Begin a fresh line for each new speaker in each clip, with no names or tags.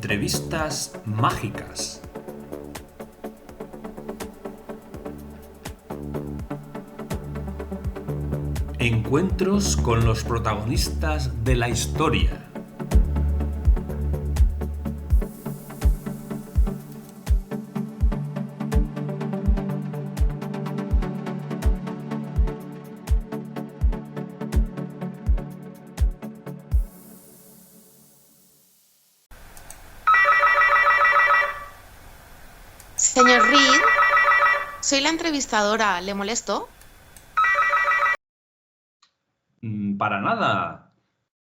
Entrevistas mágicas. Encuentros con los protagonistas de la historia.
Señor Reed, soy la entrevistadora. ¿Le molesto?
Para nada.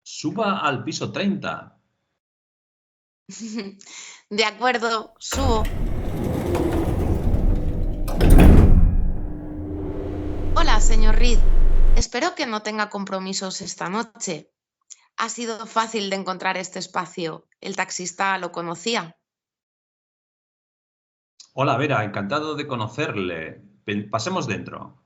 Suba al piso 30.
De acuerdo, subo. Hola, señor Reed. Espero que no tenga compromisos esta noche. Ha sido fácil de encontrar este espacio. El taxista lo conocía.
Hola, Vera, encantado de conocerle. Pasemos dentro.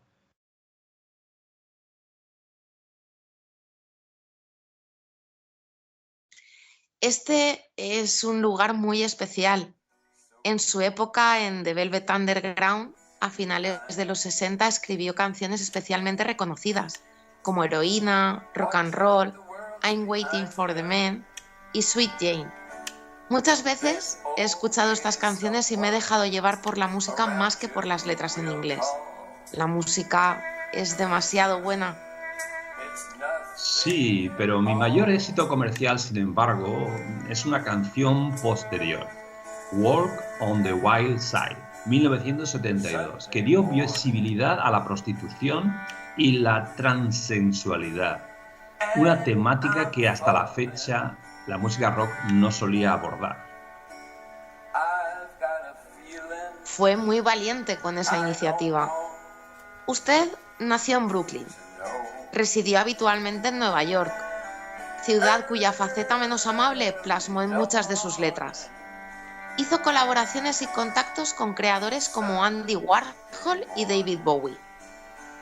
Este es un lugar muy especial. En su época en The Velvet Underground, a finales de los 60, escribió canciones especialmente reconocidas, como Heroína, Rock and Roll, I'm Waiting for the Man y Sweet Jane. Muchas veces he escuchado estas canciones y me he dejado llevar por la música más que por las letras en inglés. La música es demasiado buena.
Sí, pero mi mayor éxito comercial, sin embargo, es una canción posterior, Walk on the Wild Side, 1972, que dio visibilidad a la prostitución y la transexualidad, una temática que hasta la fecha la música rock no solía abordar.
Fue muy valiente con esa iniciativa. Usted nació en Brooklyn. Residió habitualmente en Nueva York, ciudad cuya faceta menos amable plasmó en muchas de sus letras. Hizo colaboraciones y contactos con creadores como Andy Warhol y David Bowie.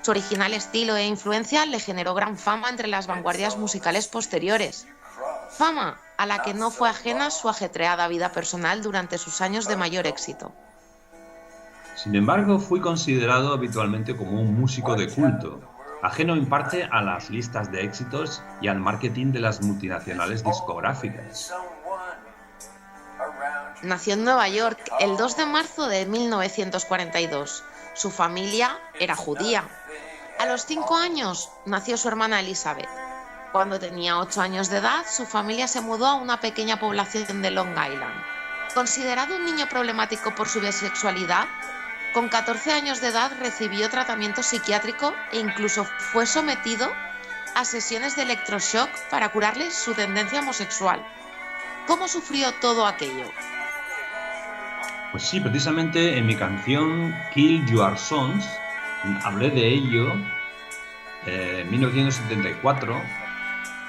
Su original estilo e influencia le generó gran fama entre las vanguardias musicales posteriores, fama a la que no fue ajena su ajetreada vida personal durante sus años de mayor éxito.
Sin embargo, fui considerado habitualmente como un músico de culto, ajeno en parte a las listas de éxitos y al marketing de las multinacionales discográficas.
Nació en Nueva York el 2 de marzo de 1942. Su familia era judía. A los 5 años nació su hermana Elizabeth. Cuando tenía 8 años de edad, su familia se mudó a una pequeña población de Long Island. Considerado un niño problemático por su bisexualidad, con 14 años de edad recibió tratamiento psiquiátrico e incluso fue sometido a sesiones de electroshock para curarle su tendencia homosexual. ¿Cómo sufrió todo aquello?
Pues sí, precisamente en mi canción Kill Your Sons hablé de ello en 1974,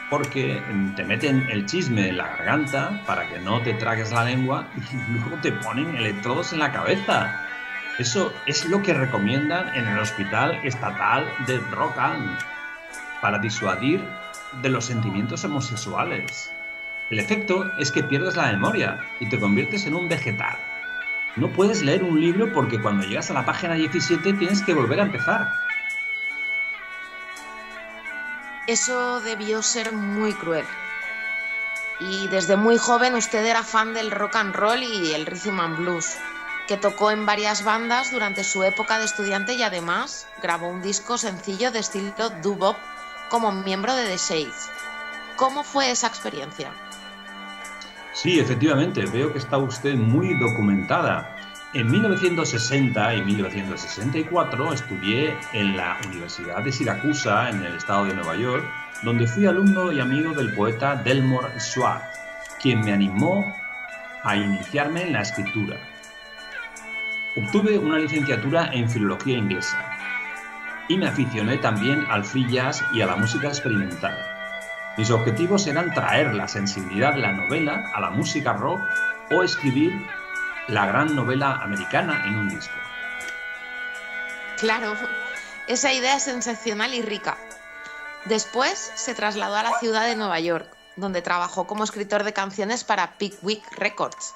porque te meten el chisme en la garganta para que no te tragues la lengua y luego te ponen electrodos en la cabeza. Eso es lo que recomiendan en el Hospital Estatal de Rockland para disuadir de los sentimientos homosexuales. El efecto es que pierdes la memoria y te conviertes en un vegetal. No puedes leer un libro porque cuando llegas a la página 17 tienes que volver a empezar.
Eso debió ser muy cruel. Y desde muy joven usted era fan del rock and roll y el rhythm and blues, que tocó en varias bandas durante su época de estudiante y además grabó un disco sencillo de estilo doo-wop como miembro de The Shades. ¿Cómo fue esa experiencia?
Sí, efectivamente, veo que está usted muy documentada. En 1960 y 1964 estudié en la Universidad de Siracusa, en el estado de Nueva York, donde fui alumno y amigo del poeta Delmore Swart, quien me animó a iniciarme en la escritura. Obtuve una licenciatura en Filología Inglesa y me aficioné también al free jazz y a la música experimental. Mis objetivos eran traer la sensibilidad de la novela a la música rock o escribir la gran novela americana en un disco.
Claro, esa idea es sensacional y rica. Después se trasladó a la ciudad de Nueva York. donde trabajó como escritor de canciones para Pickwick Records.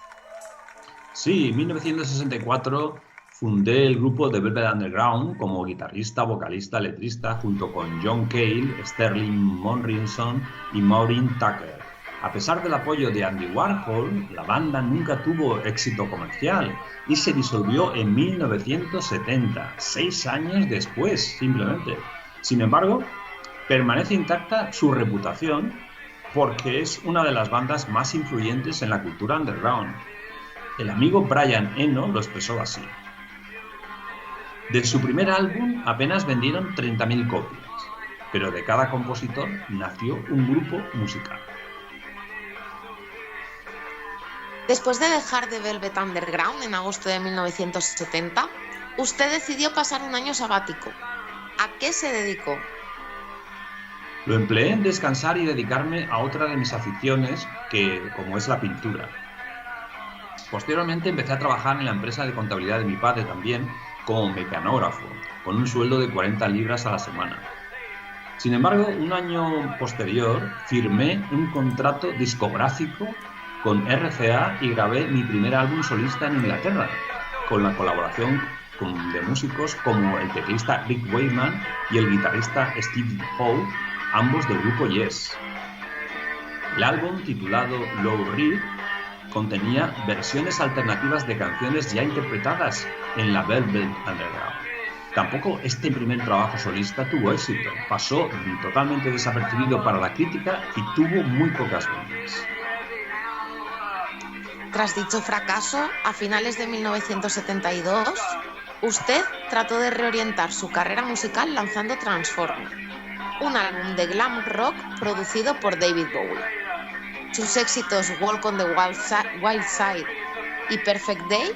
Sí, en 1964 fundé el grupo The Velvet Underground como guitarrista, vocalista, letrista, junto con John Cale, Sterling Morrison y Maureen Tucker. A pesar del apoyo de Andy Warhol, la banda nunca tuvo éxito comercial y se disolvió en 1970, 6 años después, simplemente. Sin embargo, permanece intacta su reputación porque es una de las bandas más influyentes en la cultura underground. El amigo Brian Eno lo expresó así. De su primer álbum apenas vendieron 30.000 copias, pero de cada compositor nació un grupo musical.
Después de dejar The Velvet Underground en agosto de 1970, usted decidió pasar un año sabático. ¿A qué se dedicó?
Lo empleé en descansar y dedicarme a otra de mis aficiones, como es la pintura. Posteriormente empecé a trabajar en la empresa de contabilidad de mi padre también, como mecanógrafo, con un sueldo de 40 libras a la semana. Sin embargo, un año posterior firmé un contrato discográfico con RCA y grabé mi primer álbum solista en Inglaterra, con la colaboración de músicos como el teclista Rick Wakeman y el guitarrista Steve Howe, ambos del grupo Yes. El álbum, titulado Low Reed, contenía versiones alternativas de canciones ya interpretadas en la Velvet Underground. Tampoco este primer trabajo solista tuvo éxito, pasó totalmente desapercibido para la crítica y tuvo muy pocas ventas.
Tras dicho fracaso, a finales de 1972, usted trató de reorientar su carrera musical lanzando Transformer, un álbum de glam rock producido por David Bowie. Sus éxitos Walk on the Wild Side y Perfect Day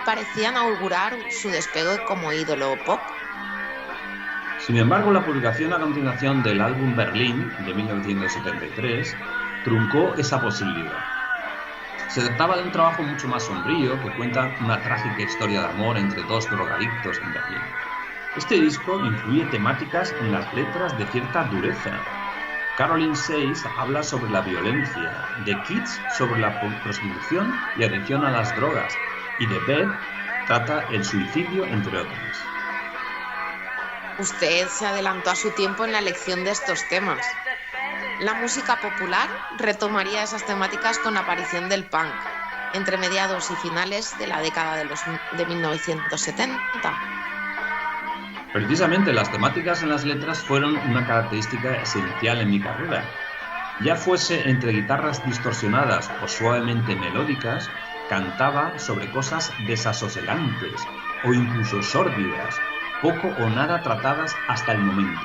parecían augurar su despegue como ídolo pop.
Sin embargo, la publicación a continuación del álbum Berlín de 1973 truncó esa posibilidad. Se trataba de un trabajo mucho más sombrío que cuenta una trágica historia de amor entre dos drogadictos en Berlín. Este disco incluye temáticas en las letras de cierta dureza. Caroline Seyss habla sobre la violencia, The Kids sobre la prostitución y adicción a las drogas, y The Bed trata el suicidio, entre otras.
Usted se adelantó a su tiempo en la elección de estos temas. La música popular retomaría esas temáticas con la aparición del punk, entre mediados y finales de la década de 1970.
Precisamente las temáticas en las letras fueron una característica esencial en mi carrera. Ya fuese entre guitarras distorsionadas o suavemente melódicas, cantaba sobre cosas desasosegantes o incluso sórdidas, poco o nada tratadas hasta el momento.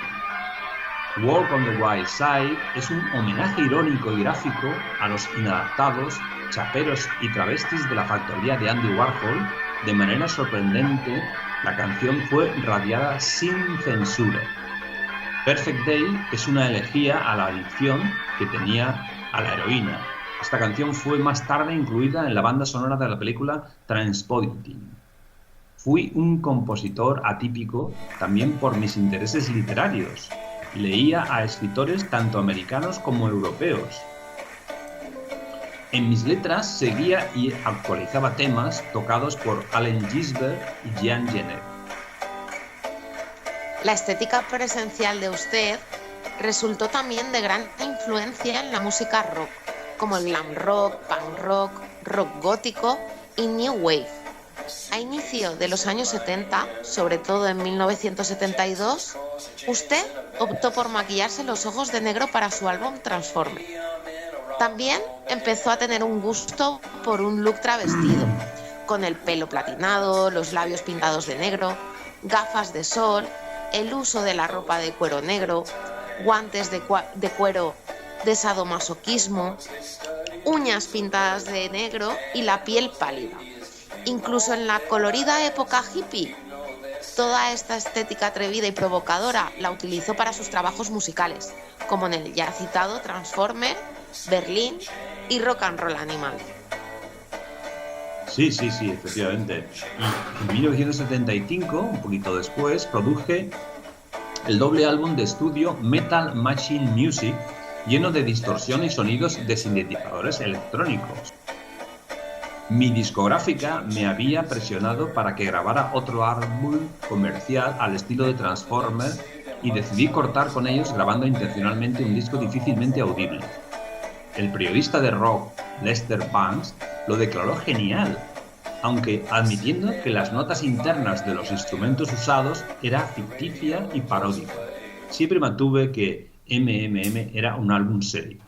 Walk on the Wild Side es un homenaje irónico y gráfico a los inadaptados, chaperos y travestis de la factoría de Andy Warhol. De manera sorprendente, la canción fue radiada sin censura. Perfect Day es una elegía a la adicción que tenía a la heroína. Esta canción fue más tarde incluida en la banda sonora de la película Trainspotting. Fui un compositor atípico también por mis intereses literarios. Leía a escritores tanto americanos como europeos. En mis letras seguía y actualizaba temas tocados por Allen Ginsberg y Jean Genet.
La estética presencial de usted resultó también de gran influencia en la música rock, como el glam rock, punk rock, rock gótico y new wave. A inicio de los años 70, sobre todo en 1972, usted optó por maquillarse los ojos de negro para su álbum Transformer. También empezó a tener un gusto por un look travestido, con el pelo platinado, los labios pintados de negro, gafas de sol, el uso de la ropa de cuero negro, guantes de cuero de sadomasoquismo, uñas pintadas de negro y la piel pálida. Incluso en la colorida época hippie, toda esta estética atrevida y provocadora la utilizó para sus trabajos musicales, como en el ya citado Transformer, Berlín y Rock and Roll Animal.
Sí, efectivamente. Y en 1975, un poquito después, produje el doble álbum de estudio Metal Machine Music, lleno de distorsión y sonidos de sintetizadores electrónicos. Mi discográfica me había presionado para que grabara otro álbum comercial al estilo de Transformer y decidí cortar con ellos grabando intencionalmente un disco difícilmente audible. El periodista de rock, Lester Bangs, lo declaró genial, aunque admitiendo que las notas internas de los instrumentos usados era ficticia y paródica. Siempre mantuve que MMM era un álbum serio.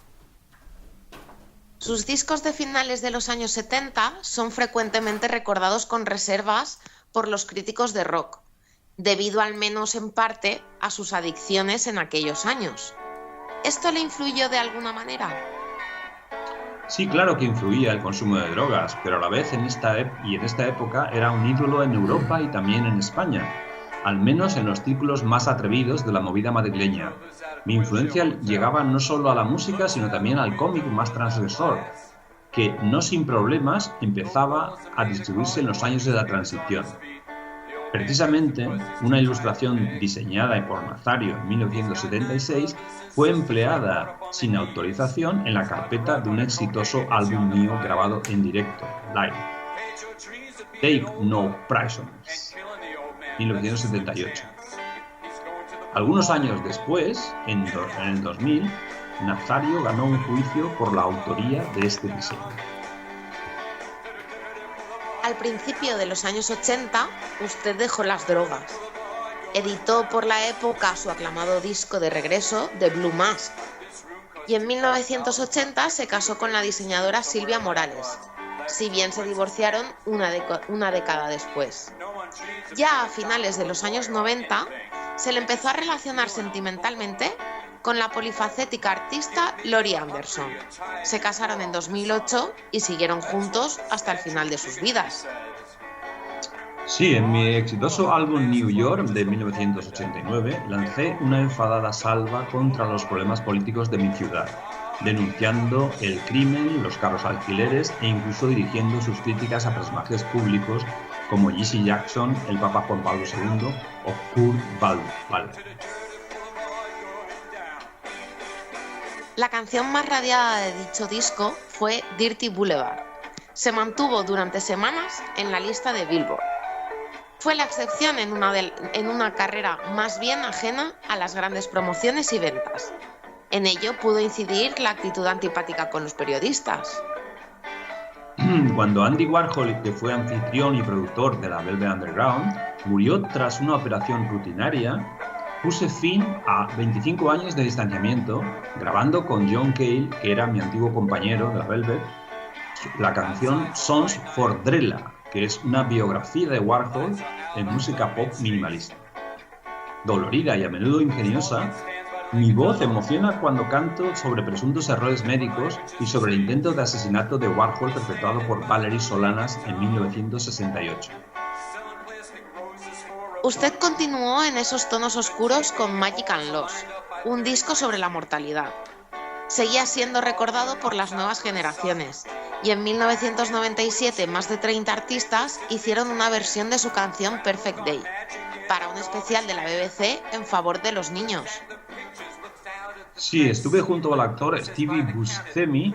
Sus discos de finales de los años 70 son frecuentemente recordados con reservas por los críticos de rock, debido al menos en parte a sus adicciones en aquellos años. ¿Esto le influyó de alguna manera?
Sí, claro que influía el consumo de drogas, pero a la vez en esta época era un ídolo en Europa y también en España, al menos en los círculos más atrevidos de la movida madrileña. Mi influencia llegaba no solo a la música, sino también al cómic más transgresor, que no sin problemas empezaba a distribuirse en los años de la transición. Precisamente, una ilustración diseñada por Nazario en 1976 fue empleada sin autorización en la carpeta de un exitoso álbum mío grabado en directo, live, Take No Prisoners, 1978. Algunos años después, en el 2000, Nazario ganó un juicio por la autoría de este diseño.
Al principio de los años 80, usted dejó las drogas. Editó por la época su aclamado disco de regreso, The Blue Mask, y en 1980 se casó con la diseñadora Silvia Morales, si bien se divorciaron una década después. Ya a finales de los años 90, se le empezó a relacionar sentimentalmente con la polifacética artista Laurie Anderson. Se casaron en 2008 y siguieron juntos hasta el final de sus vidas.
Sí, en mi exitoso álbum New York de 1989 lancé una enfadada salva contra los problemas políticos de mi ciudad, denunciando el crimen, los carros alquileres e incluso dirigiendo sus críticas a personajes públicos como Jesse Jackson, el Papa Juan Pablo II o Kurt Waldheim.
La canción más radiada de dicho disco fue Dirty Boulevard. Se mantuvo durante semanas en la lista de Billboard. Fue la excepción en una carrera más bien ajena a las grandes promociones y ventas. En ello pudo incidir la actitud antipática con los periodistas.
Cuando Andy Warhol, que fue anfitrión y productor de la Velvet Underground, murió tras una operación rutinaria, puse fin a 25 años de distanciamiento, grabando con John Cale, que era mi antiguo compañero de la Velvet, la canción Songs for Drella, que es una biografía de Warhol en música pop minimalista. Dolorida y a menudo ingeniosa, mi voz emociona cuando canto sobre presuntos errores médicos y sobre el intento de asesinato de Warhol perpetrado por Valerie Solanas en 1968.
Usted continuó en esos tonos oscuros con Magic and Loss, un disco sobre la mortalidad. Seguía siendo recordado por las nuevas generaciones, y en 1997 más de 30 artistas hicieron una versión de su canción Perfect Day, para un especial de la BBC en favor de los niños.
Sí, estuve junto al actor Stevie Buscemi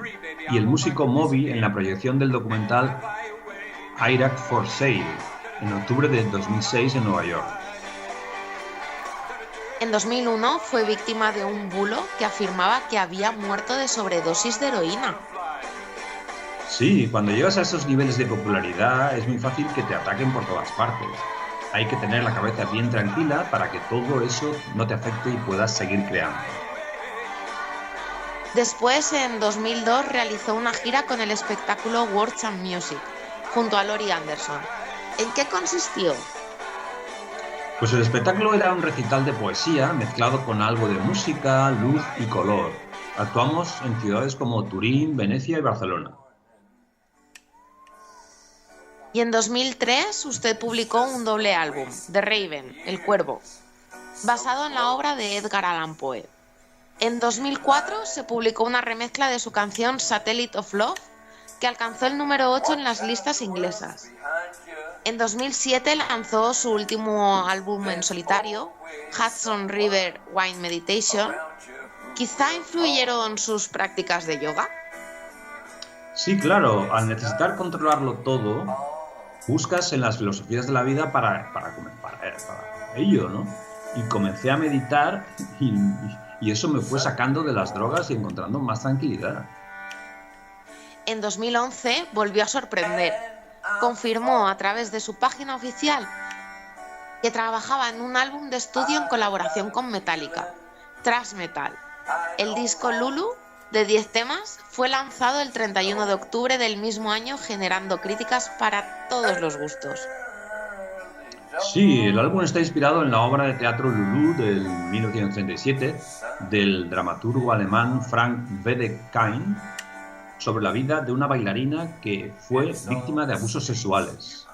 y el músico Moby en la proyección del documental Iraq for Sale, en octubre de 2006 en Nueva York.
En 2001 fue víctima de un bulo que afirmaba que había muerto de sobredosis de heroína.
Sí, cuando llegas a esos niveles de popularidad es muy fácil que te ataquen por todas partes. Hay que tener la cabeza bien tranquila para que todo eso no te afecte y puedas seguir creando.
Después, en 2002, realizó una gira con el espectáculo Words and Music, junto a Laurie Anderson. ¿En qué consistió?
Pues el espectáculo era un recital de poesía mezclado con algo de música, luz y color. Actuamos en ciudades como Turín, Venecia y Barcelona.
Y en 2003 usted publicó un doble álbum, The Raven, El Cuervo, basado en la obra de Edgar Allan Poe. En 2004 se publicó una remezcla de su canción Satellite of Love, que alcanzó el número 8 en las listas inglesas. En 2007 lanzó su último álbum en solitario, Hudson River Wine Meditation, Quizá influyeron sus prácticas de yoga.
Sí, claro, al necesitar controlarlo todo, buscas en las filosofías de la vida para ello, ¿no? Y comencé a meditar y eso me fue sacando de las drogas y encontrando más tranquilidad.
En 2011 volvió a sorprender. Confirmó a través de su página oficial que trabajaba en un álbum de estudio en colaboración con Metallica, Thrash Metal. El disco Lulu, de 10 temas, fue lanzado el 31 de octubre del mismo año, generando críticas para todos los gustos.
Sí, el álbum está inspirado en la obra de teatro Lulu del 1937 del dramaturgo alemán Frank Wedekind sobre la vida de una bailarina que fue víctima de abusos sexuales.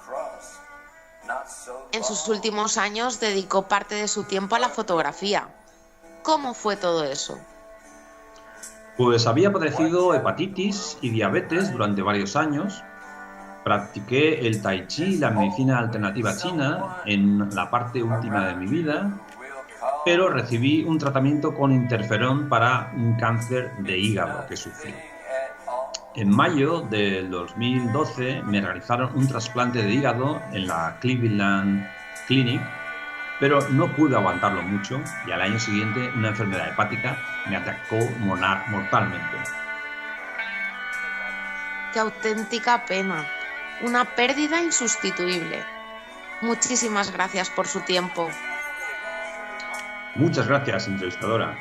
En sus últimos años dedicó parte de su tiempo a la fotografía. ¿Cómo fue todo eso?
Pues había padecido hepatitis y diabetes durante varios años. Practiqué el tai chi y la medicina alternativa china en la parte última de mi vida, pero recibí un tratamiento con interferón para un cáncer de hígado que sufrí. En mayo del 2012 me realizaron un trasplante de hígado en la Cleveland Clinic, pero no pude aguantarlo mucho y al año siguiente una enfermedad hepática me atacó mortalmente.
¡Qué auténtica pena! Una pérdida insustituible. Muchísimas gracias por su tiempo.
Muchas gracias, entrevistadora.